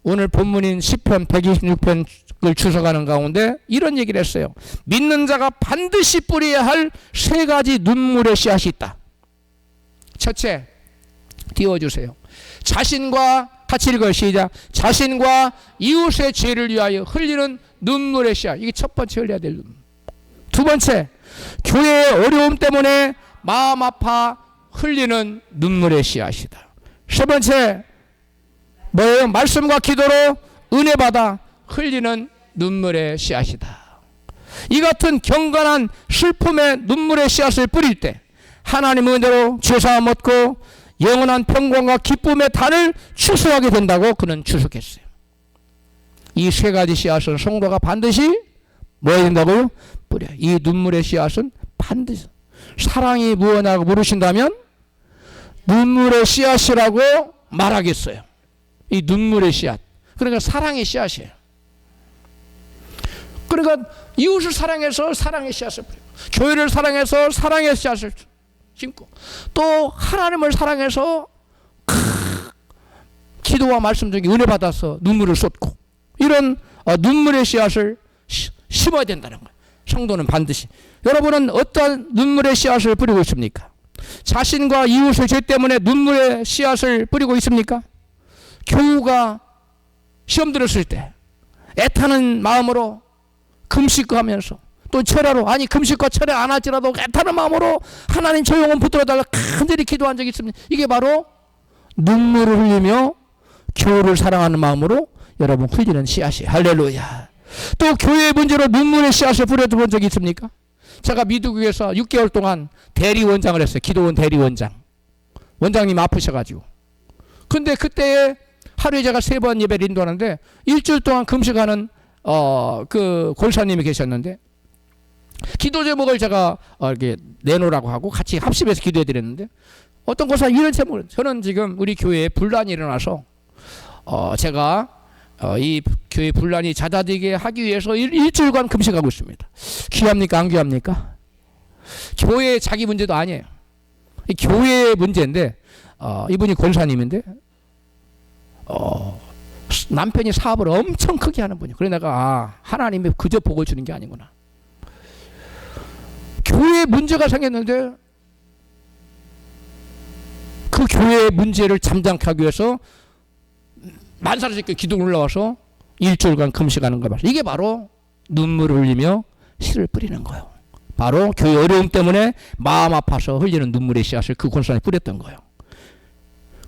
오늘 본문인 시편 126편을 주석하는 가운데 이런 얘기를 했어요. 믿는 자가 반드시 뿌려야 할 세 가지 눈물의 씨앗이 있다. 첫째, 띄워주세요. 자신과, 같이 읽어요. 시작. 자신과 이웃의 죄를 위하여 흘리는 눈물의 씨앗. 이게 첫 번째 흘려야 될 눈물. 두 번째, 교회의 어려움 때문에 마음 아파 흘리는 눈물의 씨앗이다. 세 번째, 뭐예요? 말씀과 기도로 은혜 받아 흘리는 눈물의 씨앗이다. 이 같은 경건한 슬픔의 눈물의 씨앗을 뿌릴 때 하나님의 은혜로 죄사함 얻고 영원한 평강과 기쁨의 단을 추수하게 된다고 그는 추석했어요. 이 세 가지 씨앗은 성도가 반드시 뭐 해야 된다고요? 뿌려. 이 눈물의 씨앗은 반드시, 사랑이 무엇이라고 물으신다면 눈물의 씨앗이라고 말하겠어요. 이 눈물의 씨앗, 그러니까 사랑의 씨앗이에요. 그러니까 이웃을 사랑해서 사랑의 씨앗을 뿌리고, 교회를 사랑해서 사랑의 씨앗을 심고, 또 하나님을 사랑해서 기도와 말씀 중에 은혜 받아서 눈물을 쏟고, 이런 눈물의 씨앗을 심어야 된다는 거예요. 성도는 반드시. 여러분은 어떤 눈물의 씨앗을 뿌리고 있습니까? 자신과 이웃의 죄 때문에 눈물의 씨앗을 뿌리고 있습니까? 교우가 시험 들었을 때 애타는 마음으로 금식하면서, 또 철야로, 금식과 철야 안 할지라도 애타는 마음으로 하나님 저 영혼 붙들어달라 간절히 기도한 적이 있습니다. 이게 바로 눈물을 흘리며 교회를 사랑하는 마음으로 여러분 흘리는 씨앗이. 할렐루야. 또 교회의 문제로 눈물의 씨앗을 뿌려본 적이 있습니까? 제가 미국에서 6개월 동안 대리원장을 했어요. 기도원 대리원장. 원장님 아프셔가지고. 근데 그때 하루에 제가 3번 예배를 인도하는데 일주일 동안 금식하는 그 권사님이 계셨는데 기도 제목을 제가 이렇게 내놓으라고 하고 같이 합심해서 기도해 드렸는데 어떤 권사 이런 제목을, 저는 지금 우리 교회에 분란이 일어나서 제가 이 교회 분란이 잦아들게 하기 위해서 일주일간 금식하고 있습니다. 귀합니까? 안 귀합니까? 교회의 자기 문제도 아니에요. 교회의 문제인데 이분이 권사님인데 남편이 사업을 엄청 크게 하는 분이에요. 그래서 내가 하나님이 그저 복을 주는 게 아니구나. 교회에 문제가 생겼는데 그 교회의 문제를 잠잠케 하기 위해서 만사를 짓고 기둥 올라와서 일주일간 금식하는 거 말이에요. 이게 바로 눈물을 흘리며 씨를 뿌리는 거예요. 바로 교회 어려움 때문에 마음 아파서 흘리는 눈물의 씨앗을 그 권사님이 뿌렸던 거예요.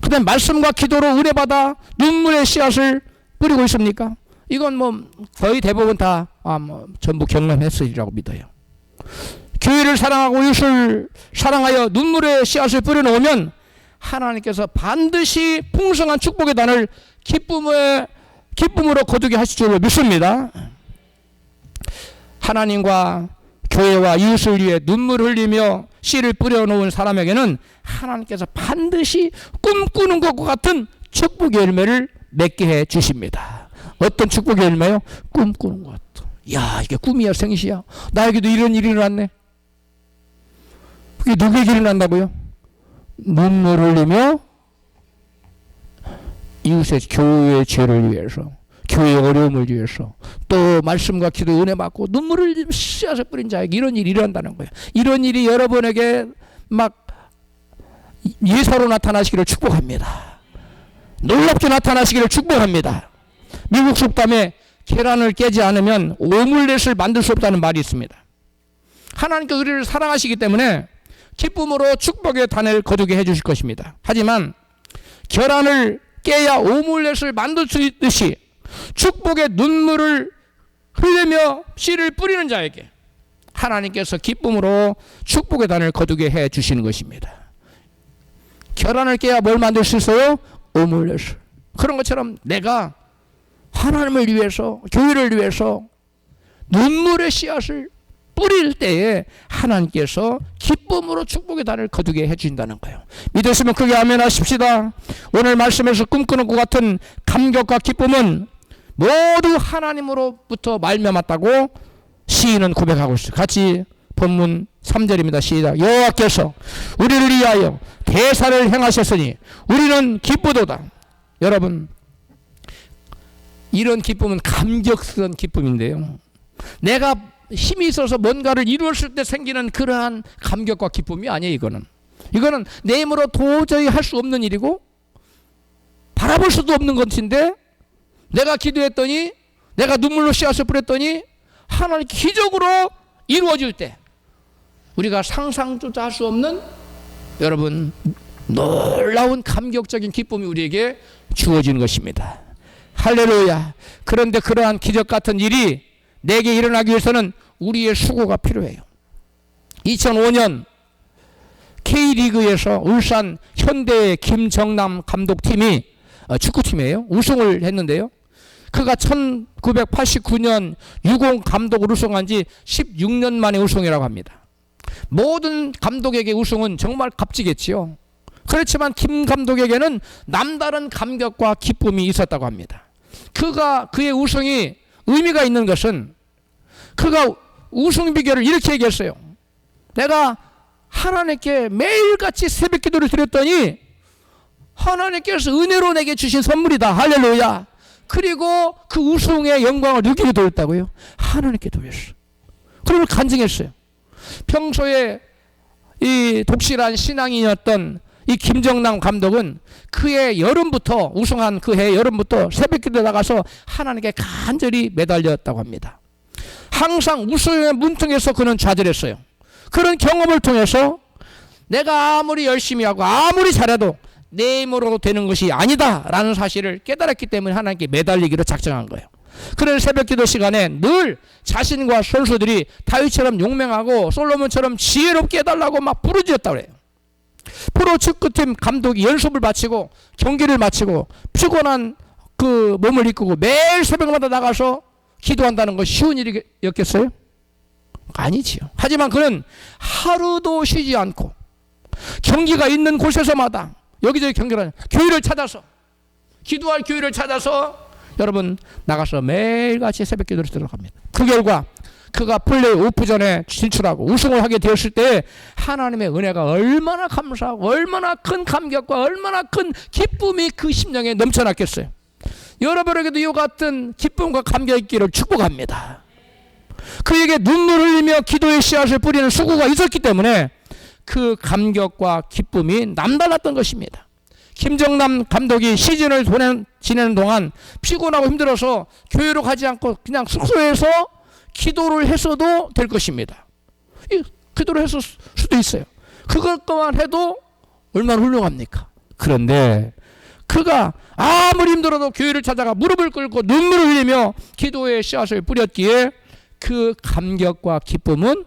그 다음에 말씀과 기도로 은혜받아 눈물의 씨앗을 뿌리고 있습니까? 이건 뭐 거의 대부분 다 전부 경험했으리라고 믿어요. 교회를 사랑하고 이웃을 사랑하여 눈물의 씨앗을 뿌려놓으면 하나님께서 반드시 풍성한 축복의 단을 기쁨으로 거두게 하실 줄로 믿습니다. 하나님과 교회와 이웃을 위해 눈물을 흘리며 씨를 뿌려놓은 사람에게는 하나님께서 반드시 꿈꾸는 것과 같은 축복의 열매를 맺게 해 주십니다. 어떤 축복의 열매요? 꿈꾸는 것 같아. 야, 이게 꿈이야 생시야? 나에게도 이런 일이 일어났네. 그게 누구에게 일어난다고요? 눈물 흘리며 이웃의 교회의 죄를 위해서, 교회의 어려움을 위해서, 또 말씀과 기도 은혜 받고 눈물을 흘리며 씨앗을 뿌린 자에게 이런 일이 일어난다는 거예요. 이런 일이 여러분에게 막 예사로 나타나시기를 축복합니다. 놀랍게 나타나시기를 축복합니다. 미국 속담에 계란을 깨지 않으면 오믈렛을 만들 수 없다는 말이 있습니다. 하나님께서 우리를 사랑하시기 때문에 기쁨으로 축복의 단을 거두게 해주실 것입니다. 하지만 계란을 깨야 오믈렛을 만들 수 있듯이 축복의 눈물을 흘리며 씨를 뿌리는 자에게 하나님께서 기쁨으로 축복의 단을 거두게 해 주시는 것입니다. 계란을 깨야 뭘 만들 수 있어요? 오믈렛을. 그런 것처럼 내가 하나님을 위해서, 교회를 위해서 눈물의 씨앗을 뿌릴 때에 하나님께서 기쁨으로 축복의 단을 거두게 해주신다는 거예요. 믿으시면 크게 아멘 하십시다. 오늘 말씀에서 꿈꾸는 것 같은 감격과 기쁨은 모두 하나님으로부터 말미암았다고 시인은 고백하고 있어요. 같이 본문 3절입니다. 시작. 여호와께서 우리를 위하여 대사를 행하셨으니 우리는 기쁘도다. 여러분, 이런 기쁨은 감격스러운 기쁨인데요, 내가 힘이 있어서 뭔가를 이루었을 때 생기는 그러한 감격과 기쁨이 아니에요. 이거는 내 힘으로 도저히 할 수 없는 일이고 바라볼 수도 없는 것인데, 내가 기도했더니, 내가 눈물로 씨앗을 뿌렸더니 하나님 기적으로 이루어질 때 우리가 상상조차 할 수 없는, 여러분, 놀라운 감격적인 기쁨이 우리에게 주어지는 것입니다. 할렐루야. 그런데 그러한 기적 같은 일이 내게 일어나기 위해서는 우리의 수고가 필요해요. 2005년 K리그에서 울산 현대의 김정남 감독팀이, 축구팀이에요, 우승을 했는데요, 그가 1989년 60 감독으로 우승한 지 16년 만에 우승이라고 합니다. 모든 감독에게 우승은 정말 값지겠지요. 그렇지만 김 감독에게는 남다른 감격과 기쁨이 있었다고 합니다. 그의 우승이 의미가 있는 것은, 그가 우승 비결을 이렇게 얘기했어요. 내가 하나님께 매일같이 새벽 기도를 드렸더니 하나님께서 은혜로 내게 주신 선물이다. 할렐루야. 그리고 그 우승의 영광을 누구에게 돌렸다고요? 하나님께 돌렸어. 그러면 간증했어요. 평소에 이 독실한 신앙인이었던 이 김정남 감독은 그해 여름부터, 우승한 그해 여름부터 새벽 기도에 나가서 하나님께 간절히 매달렸다고 합니다. 항상 우승의 문턱에서 그는 좌절했어요. 그런 경험을 통해서 내가 아무리 열심히 하고 아무리 잘해도 내 힘으로 되는 것이 아니다라는 사실을 깨달았기 때문에 하나님께 매달리기로 작정한 거예요. 그래서 새벽기도 시간에 늘 자신과 선수들이 다윗처럼 용맹하고 솔로몬처럼 지혜롭게 해달라고 막 부르짖었다고 그래요. 프로 축구팀 감독이 연습을 마치고 경기를 마치고 피곤한 그 몸을 이끌고 매일 새벽마다 나가서 기도한다는 것이 쉬운 일이었겠어요? 아니지요. 하지만 그는 하루도 쉬지 않고 경기가 있는 곳에서마다 여기저기 경기를 하는 교회를 찾아서 기도할 교회를 찾아서 여러분 나가서 매일같이 새벽 기도를 들어갑니다. 그 결과 그가 플레이오프전에 진출하고 우승을 하게 되었을 때 하나님의 은혜가 얼마나 감사하고 얼마나 큰 감격과 얼마나 큰 기쁨이 그 심령에 넘쳐났겠어요. 여러분에게도 이와 같은 기쁨과 감격이 있기를 축복합니다. 그에게 눈물 흘리며 기도의 씨앗을 뿌리는 수고가 있었기 때문에 그 감격과 기쁨이 남달랐던 것입니다. 김정남 감독이 시즌을 지내는 동안 피곤하고 힘들어서 교회로 가지 않고 그냥 숙소에서 기도를 했어도 될 것입니다. 기도를 했을 수도 있어요. 그것만 해도 얼마나 훌륭합니까? 그런데 그가 아무리 힘들어도 교회를 찾아가 무릎을 꿇고 눈물을 흘리며 기도의 씨앗을 뿌렸기에 그 감격과 기쁨은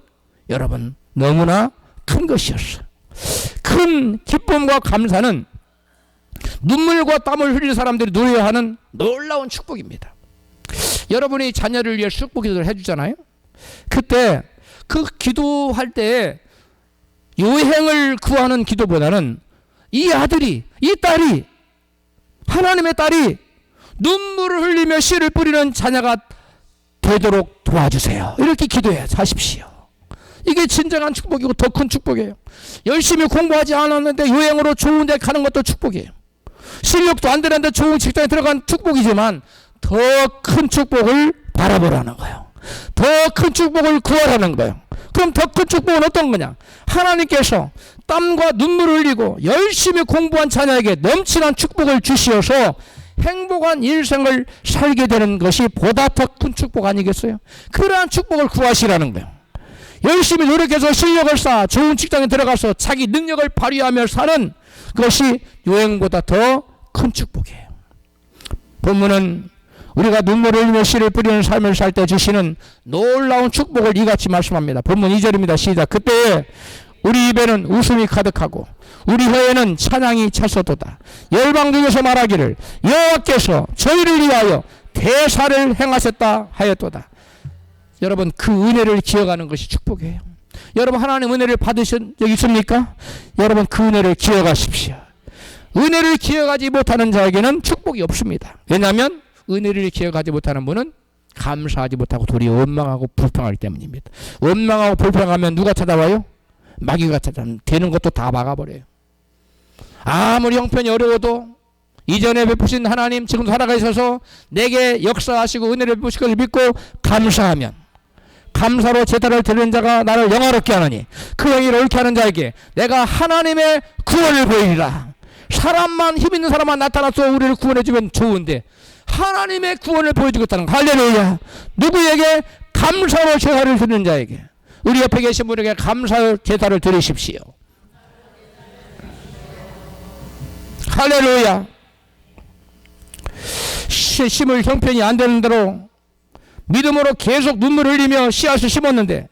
여러분 너무나 큰 것이었어요. 큰 기쁨과 감사는 눈물과 땀을 흘리는 사람들이 누려야 하는 놀라운 축복입니다. 여러분이 자녀를 위해 축복 기도를 해주잖아요. 그때 그 기도할 때 요행을 구하는 기도보다는 이 아들이, 이 딸이, 하나님의 딸이 눈물을 흘리며 씨를 뿌리는 자녀가 되도록 도와주세요. 이렇게 기도해 하십시오. 이게 진정한 축복이고 더 큰 축복이에요. 열심히 공부하지 않았는데 요행으로 좋은 데 가는 것도 축복이에요. 실력도 안 되는데 좋은 직장에 들어간 축복이지만 더 큰 축복을 바라보라는 거예요. 더 큰 축복을 구하라는 거예요. 그럼 더 큰 축복은 어떤 거냐? 하나님께서 땀과 눈물을 흘리고 열심히 공부한 자녀에게 넘치는 축복을 주시어서 행복한 인생을 살게 되는 것이 보다 더 큰 축복 아니겠어요? 그러한 축복을 구하시라는 거예요. 열심히 노력해서 실력을 쌓아 좋은 직장에 들어가서 자기 능력을 발휘하며 사는 것이 요행보다 더 큰 축복이에요. 본문은 우리가 눈물을 흘리며 씨를 뿌리는 삶을 살 때 주시는 놀라운 축복을 이같이 말씀합니다. 본문 2절입니다. 시작. 그때 우리 입에는 웃음이 가득하고 우리 혀에는 찬양이 찼었도다. 열방 중에서 말하기를 여호와께서 저희를 위하여 대사를 행하셨다 하였도다. 여러분 그 은혜를 기억하는 것이 축복이에요. 여러분 하나님 은혜를 받으신 적 있습니까? 여러분 그 은혜를 기억하십시오. 은혜를 기억하지 못하는 자에게는 축복이 없습니다. 왜냐하면 은혜를 기억하지 못하는 분은 감사하지 못하고 도리어 원망하고 불평하기 때문입니다. 원망하고 불평하면 누가 찾아와요? 마귀가 찾아와요. 되는 것도 다 막아버려요. 아무리 형편이 어려워도 이전에 베푸신 하나님 지금 살아가셔서 내게 역사하시고 은혜를 베푸실 것을 믿고 감사하면 감사로 제사를 드리는 자가 나를 영화롭게 하느니 그 행위를 옳게 하는 자에게 내가 하나님의 구원을 보이리라. 사람만 힘 있는 사람만 나타나서 우리를 구원해주면 좋은데 하나님의 구원을 보여주겠다는 할렐루야. 누구에게? 감사로 제사를 드리는 자에게. 우리 옆에 계신 분에게 감사로 제사를 드리십시오. 할렐루야. 심을 형편이 안 되는 대로 믿음으로 계속 눈물을 흘리며 씨앗을 심었는데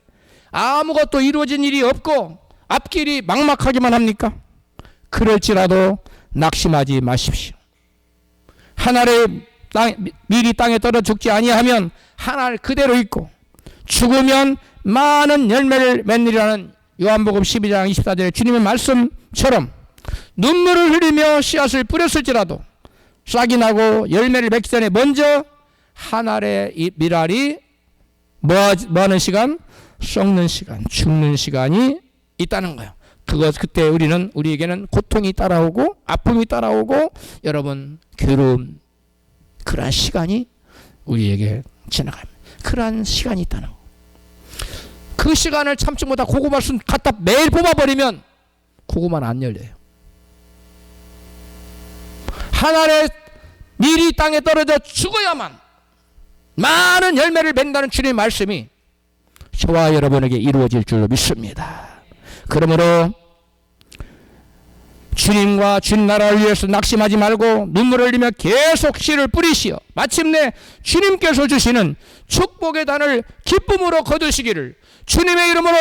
아무것도 이루어진 일이 없고 앞길이 막막하기만 합니까? 그럴지라도 낙심하지 마십시오. 하늘의 밀이 땅에 떨어 죽지 아니하면 하늘 그대로 있고 죽으면 많은 열매를 맺느리라는 요한복음 12장 24절의 주님의 말씀처럼 눈물을 흘리며 씨앗을 뿌렸을지라도 싹이 나고 열매를 맺기 전에 먼저 하늘의 이 밀알이 뭐하는 시간? 썩는 시간, 죽는 시간이 있다는 거예요. 그때 우리에게는 고통이 따라오고 아픔이 따라오고 여러분 괴로움 그러한 시간이 우리에게 지나갑니다. 그러한 시간이 있다는 거. 그 시간을 참지 못하고 고구마 순 갖다 매일 뽑아버리면 고구마는 안 열려요. 하늘의 밀이 땅에 떨어져 죽어야만 많은 열매를 맺는다는 주님의 말씀이 저와 여러분에게 이루어질 줄로 믿습니다. 그러므로 주님과 주님 나라를 위해서 낙심하지 말고 눈물을 흘리며 계속 씨를 뿌리시어 마침내 주님께서 주시는 축복의 단을 기쁨으로 거두시기를 주님의 이름으로